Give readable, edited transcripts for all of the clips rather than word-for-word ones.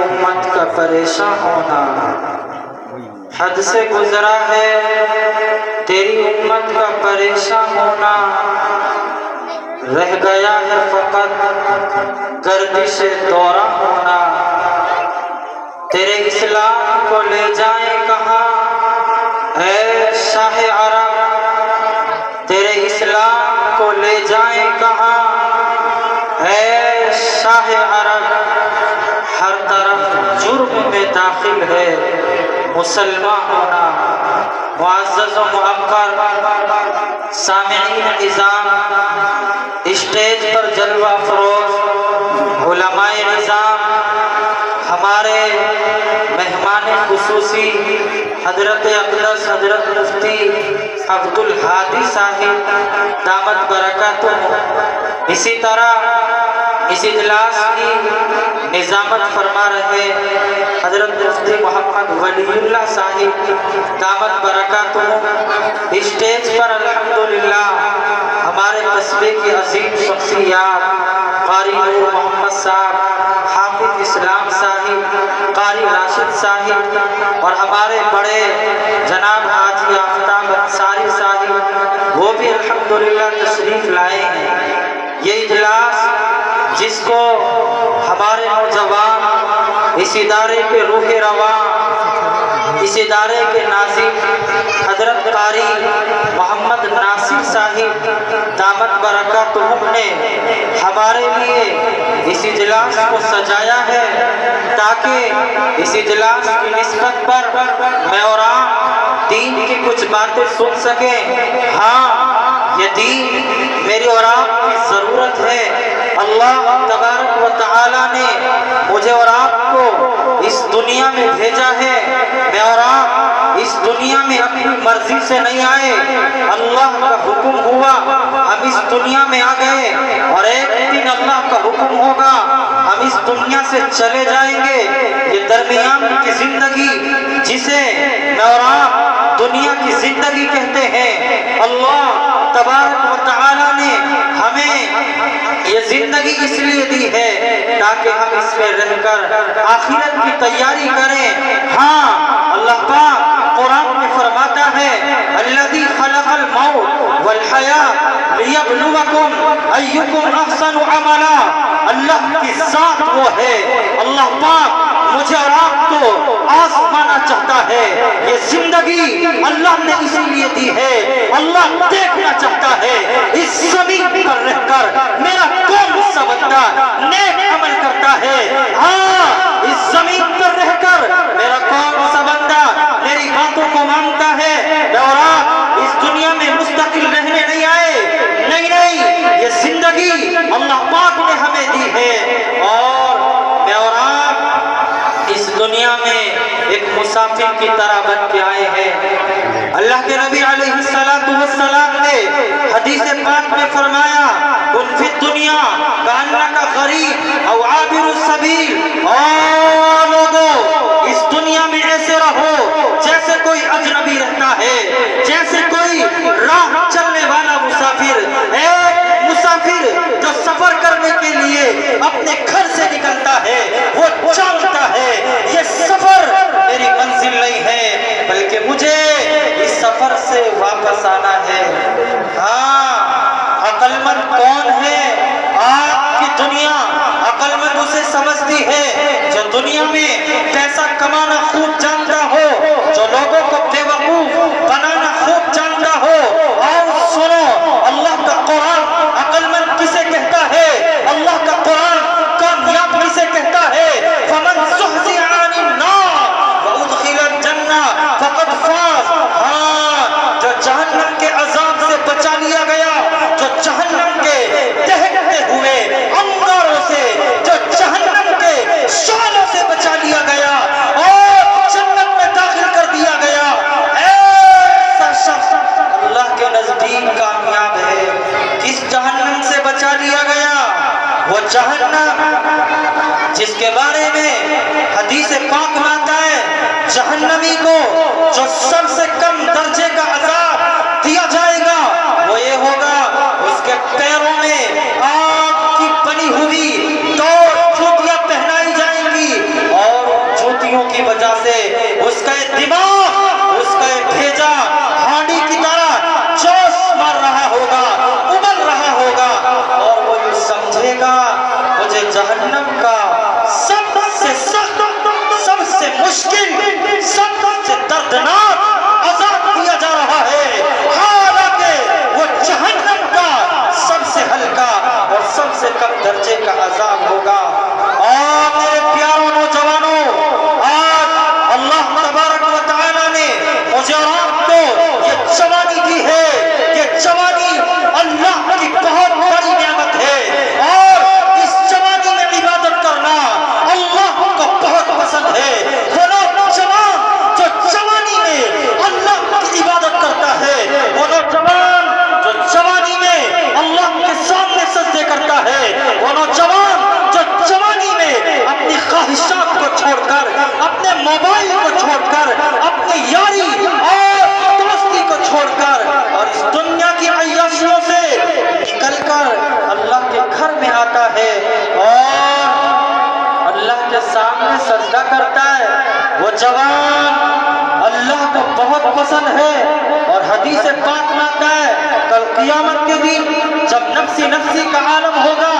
امت کا پریشان ہونا حد سے گزرا ہے، تیری امت کا پریشان ہونا رہ گیا ہے فقط گردش دورہ ہونا۔ تیرے اسلام کو لے جائیں کہاں اے شاہ عرب، تیرے اسلام کو لے جائیں کہاں اے شاہ عرب۔ ہر طرف جرم میں داخل ہے مسلمان ہونا۔ معزز و مؤقر سامعین نظام، اسٹیج پر جلوہ افروز علماء نظام، ہمارے مہمان خصوصی حضرت اقدس حضرت مفتی عبدالہادی صاحب دامت برکاتہ، اسی طرح اس اجلاس کی نظامت فرما رہے حضرت مفتی محمد ولی اللہ صاحب دامت برکاتہ، اسٹیج پر الحمدللہ ہمارے قصبے کی عظیم شخصیات قاری نور محمد صاحب، حافظ اسلام صاحب، قاری راشد صاحب اور ہمارے بڑے جناب حاجی آفتاب انصاری صاحب، وہ بھی الحمدللہ تشریف لائے ہیں۔ یہ اجلاس جس کو ہمارے نوجوان اس ادارے کے روح رواں، اس ادارے کے ناظم حضرت قاری محمد ناصر صاحب دامت برکاتہم نے ہمارے لیے اس اجلاس کو سجایا ہے تاکہ اس اجلاس کی نسبت پر میں اور آپ دین کی کچھ باتیں سن سکیں۔ ہاں، یہ دین میری اور آپ کی ضرورت ہے۔ اللہ تبارک و تعالی نے مجھے اور آپ کو اس دنیا میں بھیجا ہے۔ میں اور آپ اس دنیا میں اپنی مرضی سے نہیں آئے، اللہ کا حکم ہوا ہم اس دنیا میں آ گئے، اور ایک دن اللہ کا حکم ہوگا ہم اس دنیا سے چلے جائیں گے۔ یہ درمیان کی زندگی جسے میں اور آپ دنیا کی زندگی کہتے ہیں، اللہ تبارک و تعالی نے ہمیں یہ زندگی اس لیے دی ہے تاکہ ہم اس میں رہ کر آخرت کی تیاری کریں۔ ہاں، اللہ پاک قرآن میں فرماتا ہے الذی خلق الموت والحیاۃ لیبلوکم ایکم احسن عملا۔ اللہ کی ذات وہ ہے، اللہ پاک مجھے اور آپ کو آزمانا چاہتا ہے۔ یہ زندگی اللہ نے اسی لیے دی ہے، اللہ دیکھنا چاہتا ہے اس زمین پر رہ کر میرا کون سا بندہ نیک عمل کرتا ہے۔ ہاں، اس زمین پر رہ کر میرا کون سا بندہ میری باتوں کو مانتا ہے۔ میں اور آپ اس دنیا میں مستقل رہنے نہیں آئے، نہیں، یہ زندگی اللہ پاک نے ہمیں دی ہے، اور میں اور آپ اس دنیا میں ایک مسافر کی طرح بن کے آئے ہیں۔ اللہ کے نبی علیہ السلام نے حدیث پاک میں فرمایا کن فی الدنیا کانک غریب او عابر السبیل، اور لوگوں اس دنیا میں ایسے رہو جیسے کوئی اجنبی رہتا ہے، جیسے کوئی راہ چلنے والا مسافر۔ ایک مسافر جو سفر کرنے کے لیے اپنے گھر سے نکلتا ہے وہ جانتا ہے یہ سفر میری منزل نہیں ہے بلکہ مجھے اس سفر سے واپس آنا ہے۔ ہاں، عقل مند کون ہے؟ آپ کی دنیا عقل مند اسے سمجھتی ہے جو دنیا میں پیسہ کمانا خوب جانتا ہو، جو لوگوں کو بے وقوف بنانا خوب جانتا ہو۔ اور سنو، اللہ کا قرآن عقل مند کسے کہتا ہے؟ اللہ کا قرآن کامیاب کسے کہتا ہے؟ فمن زحزح عن النار وادخل الجنہ فقد فاز۔ ہاں، جو جہنم کے عذاب سے بچا لیا گیا، جو جہنم کے دہکتے ہوئے انگاروں سے، جو جہنم کے شعلوں سے بچا لیا گیا اور جنت میں داخل کر دیا گیا، ایسا شخص اللہ کے نزدیک کامیاب ہے۔ کس جہنم سے بچا لیا گیا؟ وہ جہنم جس کے بارے میں حدیث پاک میں آتا ہے جہنمی کو جو سب سے کم درجے کا عذاب دیا جائے گا وہ یہ ہوگا اس کے پیروں میں آگ کی بنی ہوئی دو جوتیاں پہنائی جائیں گی، اور کی وجہ سے اس کا دماغ، اس کا بھیجا ہانڈی کی طرح جوش مار رہا ہوگا، ابل رہا ہوگا، اور وہ یہ سمجھے گا مجھے جہنم کا سب سے سخت، سب سے مشکل، سب سے دردناک عذاب دیا جا رہا ہے، حالانکہ وہ جہنم کا سب سے ہلکا اور سب سے کم درجے کا عذاب ہوگا۔ اور میرے پیاروں نوجوانوں، آج اللہ تبارک و تعالیٰ نے مجھے اور آپ کو یہ جوانی دی ہے، یہ جوانی اللہ کی بہت بڑی نعمت ہے، اور اس جوانی میں عبادت کرنا اللہ کو بہت پسند ہے۔ وہ نوجوان جو جوانی میں اللہ کی عبادت کرتا ہے، وہ نوجوان جو جوانی میں اللہ کے سامنے سجدے کرتا ہے، وہ نوجوان جو جوانی میں اپنی خواہشات کو چھوڑ کر، اپنے موبائل کو چھوڑ کر، اپنی یاری اور دوستی کو چھوڑ کر اور اس دنیا کی عیاشیوں سے نکل کر اللہ کے گھر میں آتا ہے اور اللہ کے سامنے سجدہ کرتا ہے، وہ جوان اللہ کو بہت پسند ہے۔ اور حدیث پاک میں آتا ہے کل قیامت کے دن جب نفسی نفسی کا عالم ہوگا،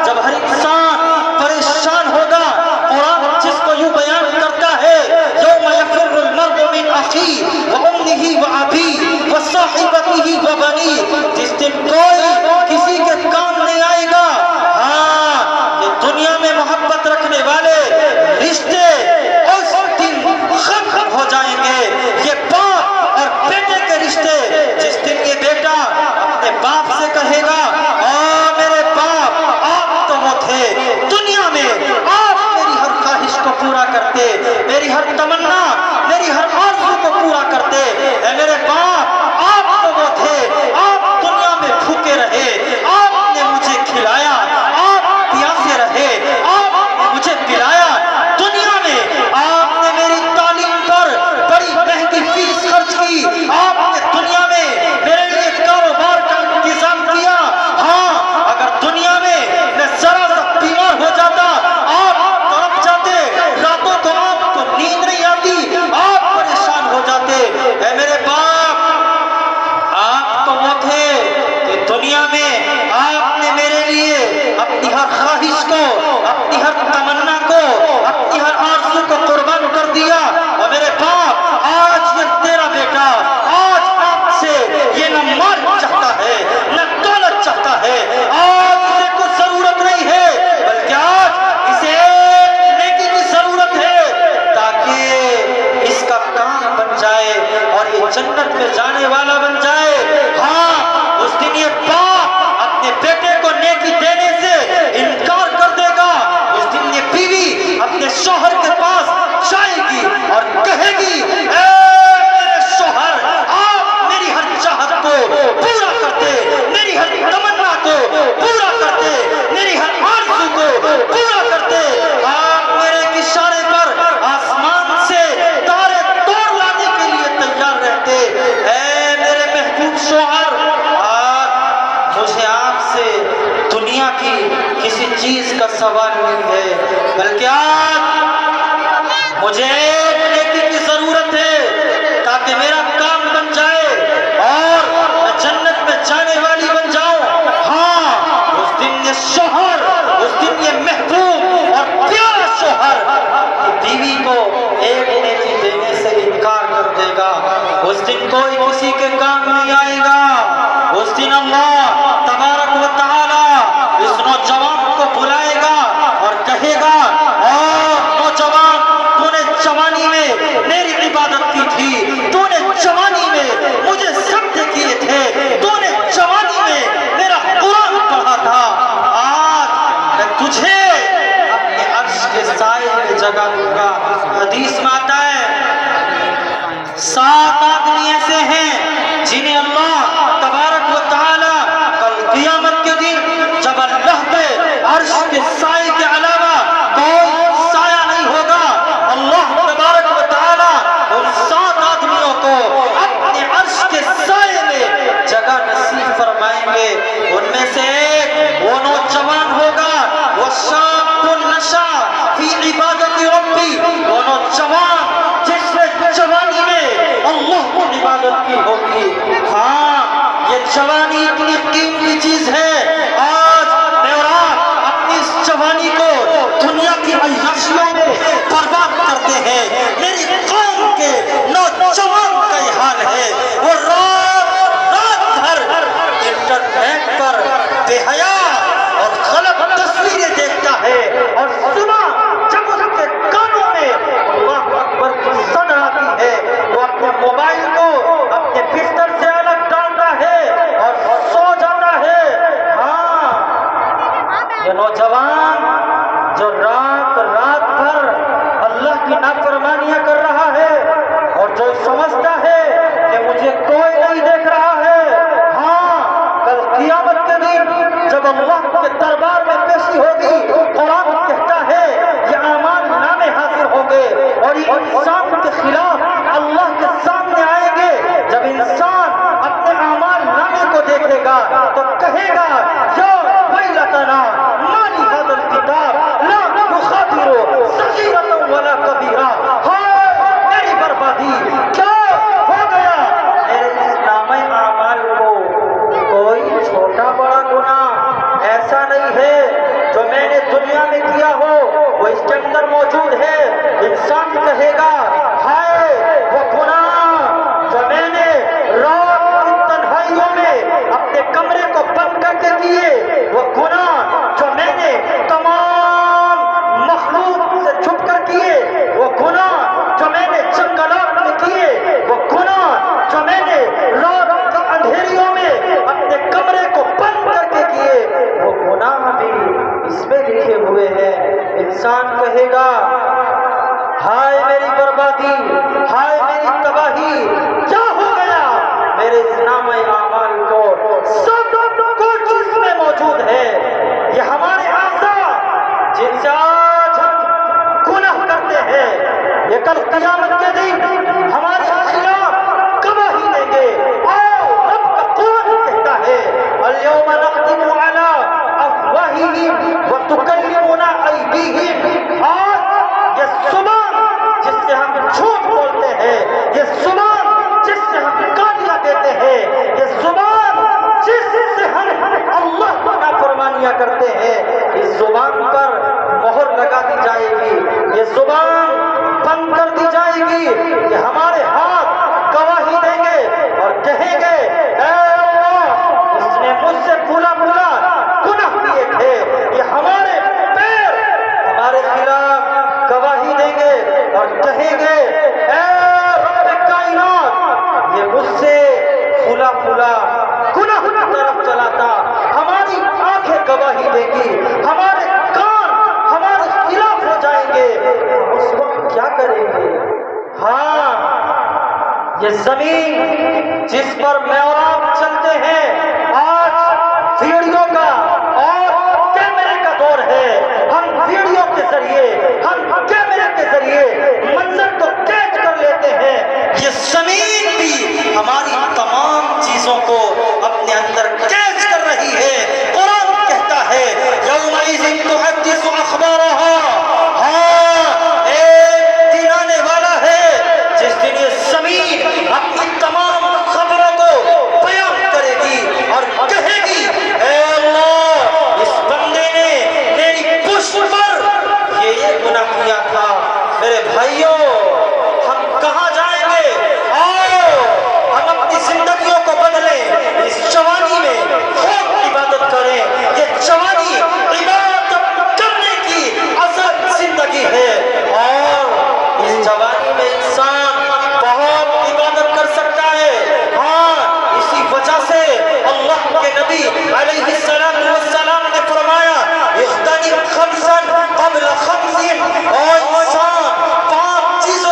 جب ہر انسان پریشان ہوگا، قرآن جس کو یوں بیان کرتا ہے یوم یفر المرء من اخیہ وامہ وابیہ وصاحبتہ وبنیہ، جس دن کوئی کسی کے کام نہیں آئے گا۔ ہاں، یہ دنیا میں محبت رکھنے والے رشتے اس دن ختم ہو جائیں گے، یہ باپ اور بیٹے کے رشتے، جس دن یہ بیٹا اپنے باپ سے کہے گا میرے باپ آپ تو وہ تھے دنیا میں، آپ میری ہر خواہش کو پورا کرتے، میری ہر تمنا، میری ہر آرزو کو پورا کرتے، اے میرے باپ آپ تو وہ تھے، آپ دنیا میں بھوکے رہے، آپ نے مجھے کھلایا، آپ پیاسے رہے، آپ نے مجھے پلایا، دنیا میں آپ نے میری تعلیم پر بڑی مہنگی فیس خرچ کی، آپ نے دنیا میں میرے لیے کاروبار کا انتظام کیا۔ ہاں، اگر دنیا میں میں ذرا سا بیمار ہو جاتا آپ تڑپ جاتے، راتوں کو آپ کو نیند نہیں آتی، آپ پریشان ہو جاتے، اے میرے باپ آپ تو وہ تھے کہ دنیا میں آپ نے میرے لیے اپنی ہر خواہش کو، اپنی ہر تمنا کو، اپنی ہر آرزو کو قربان کر دیا، اور میرے باپ آج یہ تیرا بیٹا آج آپ سے یہ نہ مال چاہتا ہے نہ دولت چاہتا ہے، آج اسے کچھ ضرورت نہیں ہے، بلکہ آج اسے ایک نیکی کی ضرورت ہے تاکہ اس کا کام بن جائے اور یہ جنت میں جانے والا بن جائے۔ ہاں، اس دن یہ باپ اپنے بیٹے کو نیکی دینے سے انکار کر دے گا، اس دن یہ بیوی اپنے شوہر کے پاس جائے گی اور کہے گی اے میرے شوہر آپ میری ہر چاہت کو پورا کرتے، میری ہر تمنا کو پورا کرتے، میری ہر آرزو کو پورا کرتے، آپ میرے اشارے پر آسمان سے تارے توڑ لانے کے لیے تیار رہتے۔ اے میرے محبوب شوہر، آج مجھے آپ سے دنیا کی کسی چیز کا سوال نہیں ہے، بلکہ آج مجھے ایک نیکی کی ضرورت ہے تاکہ میرا کام بن جائے اور میں جنت میں جانے والی بن جاؤں۔ ہاں، اس دن یہ شوہر، اس دن یہ محبوب اور پیارا شوہر بیوی کو ایک نیکی دینے سے انکار کر دے گا، اس دن کوئی کسی کے کام نہیں آئے گا، اس دن اللہ تبارک و تعالی اس نوجوان کو بلائے گا اور کہے گا نوجوان تو نے جوانی میں میری عبادت کی تھی، تو نے جوانی میں مجھے سجدے کیے تھے، تو نے جوانی میں میرا قرآن پڑھا تھا، آج میں تجھے اپنے عرش کے سائے میں جگہ دوں گا۔ حدیث میں آتا ہے 7 آدمی ایسے ہیں جنہیں اللہ تبارک و تعالی کل قیامت کے دن جب اللہ پہ عرش کے سائے کے علاوہ کوئی سایہ نہیں ہوگا، اللہ تبارک و تعالی ان 7 آدمیوں کو اپنے عرش کے سائے میں جگہ نصیب فرمائیں گے۔ ان میں سے ایک وہ نوجوان ہوگا، وہ شاب نشا فی عبادت ربی، وہ نوجوان میں برباد کرتے ہیں. میری قوم کے نوجوان کا یہ حال ہے. وہ رات بھر انٹرنیٹ پر بے حیا اور غلط تصویریں دیکھتا ہے اور صبح جب اس کے کانوں میں اللہ اکبر کی صدا آتی ہے وہ اپنے موبائل کو اپنے بستر سے الگ ڈالتا ہے اور سو جاتا ہے. ہاں، یہ نوجوان جو رات بھر اللہ کی نافرمانیاں کر رہا ہے اور جو سمجھتا ہے کہ مجھے کوئی نہیں دیکھ رہا ہے. ہاں، کل قیامت کے دن جب اللہ کے دربار میں پیشی ہوگی قرآن کہتا ہے یہ اعمال نامے حاضر ہوں گے اور یہ انسان کے خلاف اللہ کے سامنے آئیں گے. جب انسان اپنے اعمال نامے کو دیکھے گا تو کہے گا یا ویلتنا ما لہذا الکتاب لا یغادر صغیرۃ ولا کبیرہ. ہائے میری بربادی، کیا ہو گیا میرے اس نامہ اعمال کو؟ کوئی چھوٹا بڑا گناہ ایسا نہیں ہے جو میں نے دنیا میں کیا ہو وہ اس کے اندر موجود ہے. انسان کہے گا ہائے وہ گناہ جو میں نے رات کی تنہائیوں میں اپنے کمرے کو بند کر کے کیے، وہ گناہ جو میں نے تمام مخلوق سے چھپ کر کیے، وہ گناہ جو میں نے جنگلات میں کیے، وہ گناہ جو میں نے رات کی اندھیریوں میں اپنے کمرے کو بند کر کے کیے، وہ گناہ بھی اس میں لکھے ہوئے ہیں. انسان کہے گا ہائے میری بربادی، ہائے میری تباہی، کیا ہو گیا میرے اس نامہ اعمال کو؟ سب کچھ اس میں موجود ہے. یہ ہمارے اعضاء جن سے آج ہم گناہ کرتے ہیں یہ کل قیامت کے دن ہمارے خلاف گواہی دیں گے. اور رب کا قرآن کہتا ہے الیوم نختم علی افواہہم وتکلمنا ایدیہم. آج یہ زبان جس سے ہم جھوٹ بولتے ہیں، یہ زبان جس سے ہم گالیاں دیتے ہیں، یہ زبان جس سے ہم اللہ کی نافرمانیاں کرتے ہیں، اس زبان پر مہر لگا دی جائے گی، یہ زبان بند کر دی جائے گی. یہ ہمارے ہاتھ گواہی دیں گے اور کہیں گے اے اللہ اس نے مجھ سے بھولا گناہ کیے تھے. یہ ہمارے پیر ہمارے خلاف گواہی دیں گے اور کہیں گے اے رب کائنات یہ مجھ سے بھولا گناہ کی طرف چلا تھا. ہماری آنکھیں گواہی دیں گی، ہمارے کان ہمارے خلاف ہو جائیں گے. اس وقت کیا کریں گے؟ ہاں، یہ زمین جس پر میں اور آپ چلتے ہیں آج ویڈیو کا اور کیمرے کا دور ہے. ہم ویڈیو کے ذریعے، ہم کیمرے کے ذریعے منظر کو کیچ کر لیتے ہیں. یہ زمین بھی ہماری تمام چیزوں کو اپنے اندر کیچ کر رہی ہے. قرآن کہتا ہے یومئذ تحدث اخبارها. ہاں، ایک دن آنے والا ہے جس دن یہ زمین اپنی تمام خبروں کو بیان کرے گی اور کہے گی اے اللہ اس بندے نے میری پشت پر یہ گناہ کیا تھا. میرے بھائیوں، ہم کہاں جائیں گے؟ آؤ ہم اپنی زندگیوں کو بدلیں. اس جوانی میں خوب عبادت کریں. یہ جوانی عبادت کرنے کی اصل زندگی ہے اور اس جوانی میں انسان بہت عبادت کر سکتا ہے. ہاں، اسی وجہ سے اللہ کے نبی علیہ السلام نے فرمایا اغتنم خمسا قبل خمس. اور انسان 5 چیزوں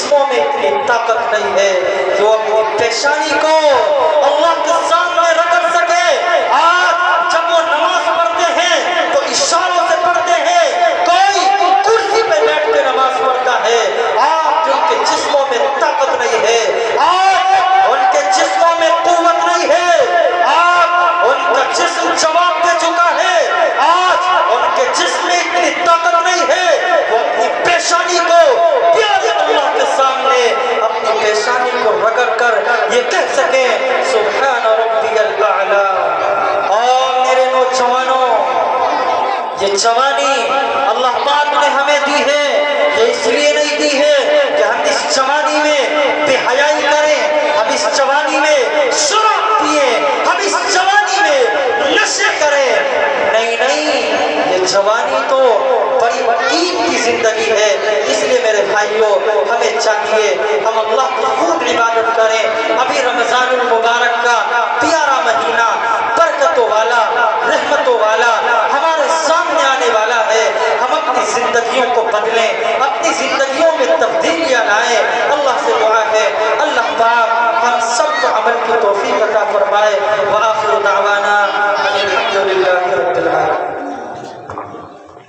جسموں میں اتنی طاقت نہیں ہے کہ وہ اپنی پیشانی کو اللہ کے سامنے رگڑ سکے. آج جب وہ نماز پڑھتے ہیں تو اشاروں سے پڑھتے ہیں, کوئی کرسی پہ بیٹھ کے نماز پڑھتا ہے. آج ان کے جسموں میں طاقت نہیں ہے, آج ان کے جسموں میں قوت نہیں ہے, آج ان کا جسم جواب دے چکا ہے, آج ان کے جسم میں اتنی طاقت نہیں ہے وہ اپنی پیشانی کو پیارے اللہ کے سامنے اپنی پیشانی کو رگڑ کر یہ کہہ سکیں سبحان ربی الاعلی. اور میرے نوجوانوں, یہ جوانی اللہ پاک نے ہمیں دی ہے, یہ اس لیے نہیں دی ہے کہ ہم اس جوانی میں بے حیائی کریں, ہم اس جوانی میں شراب پیئیں, ہم اس جوانی میں نشے کریں. نہیں نہیں, یہ جوانی تو بڑی قیمتی زندگی ہے. اس لیے میرے بھائیوں, ہمیں چاہیے ہم اللہ کی خوب عبادت کریں. ابھی رمضان المبارک کا پیارا مہینہ, برکتوں والا, رحمتوں والا ہمارے سامنے آنے والا ہے. ہم اپنی زندگیوں کو بدلیں, اپنی زندگی